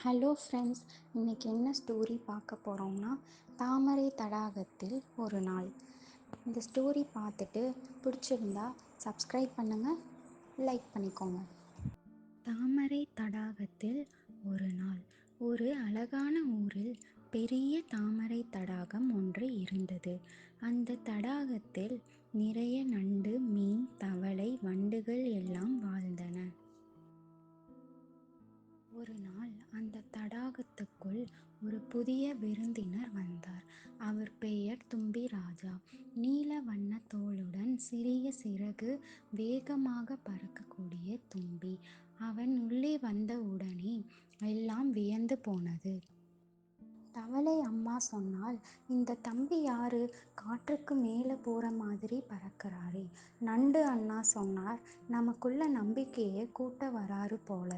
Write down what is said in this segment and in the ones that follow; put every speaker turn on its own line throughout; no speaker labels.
Hello friends, இன்றைக்கி என்ன story பார்க்க போகிறோம்னா தாமரை தடாகத்தில் ஒரு நாள். இந்த ஸ்டோரி பார்த்துட்டு பிடிச்சிருந்தா சப்ஸ்கிரைப் பண்ணுங்கள், லைக் பண்ணிக்கோங்க. தாமரை தடாகத்தில் ஒரு நாள். ஒரு அழகான ஊரில் பெரிய தாமரை தடாகம் ஒன்று இருந்தது. அந்த தடாகத்தில் நிறைய நண்டு, மீன், தவளை, வண்டுகள் எல்லாம் வாழ்ந்தன. ஒரு நாள் அந்த தடாகத்துக்குள் ஒரு புதிய விருந்தினர் வந்தார். அவர் பெயர் தும்பி ராஜா. நீல வண்ண தோலுடன் சிறிய சிறகு, வேகமாக பறக்கக்கூடிய தும்பி. அவன் உள்ளே வந்த உடனே எல்லாம் வியந்து போனது. தவளை அம்மா சொன்னால், இந்த தம்பி யாரு, காற்றுக்கு மேலே போற மாதிரி பறக்கிறாரே. நண்டு அண்ணா சொன்னார், நமக்குள்ள நம்பிக்கையை கூட்ட வராரு போல.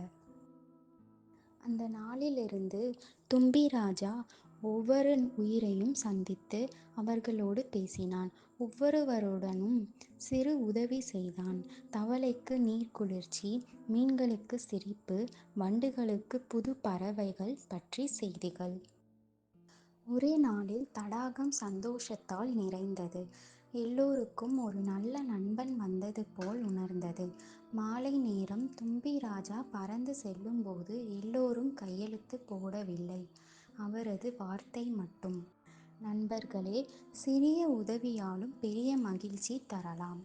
அந்த நாளிலிருந்து தும்பி ராஜா ஒவ்வொரு உயிரையும் சந்தித்து அவர்களோடு பேசினான். ஒவ்வொருவருடனும் சிறு உதவி செய்தான். தவளைக்கு நீர்க்குளிர்ச்சி, மீன்களுக்கு சிரிப்பு, வண்டுகளுக்கு புது பறவைகள் பற்றி செய்திகள். ஒரே நாளில் தடாகம் சந்தோஷத்தால் நிறைந்தது. எல்லோருக்கும் ஒரு நல்ல நண்பன் வந்தது போல் உணர்ந்தது. மாலை நேரம் தும்பி ராஜா பறந்து செல்லும்போது எல்லோரும் கையெழுத்து போடவில்லை. அவரது வார்த்தை மட்டும். நண்பர்களே, சிறிய உதவியாலும் பெரிய மகிழ்ச்சி தரலாம்.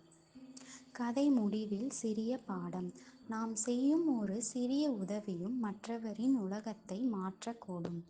கதை முடிவில் சிறிய பாடம். நாம் செய்யும் ஒரு சிறிய உதவியும் மற்றவரின் உலகத்தை மாற்றக்கூடும்.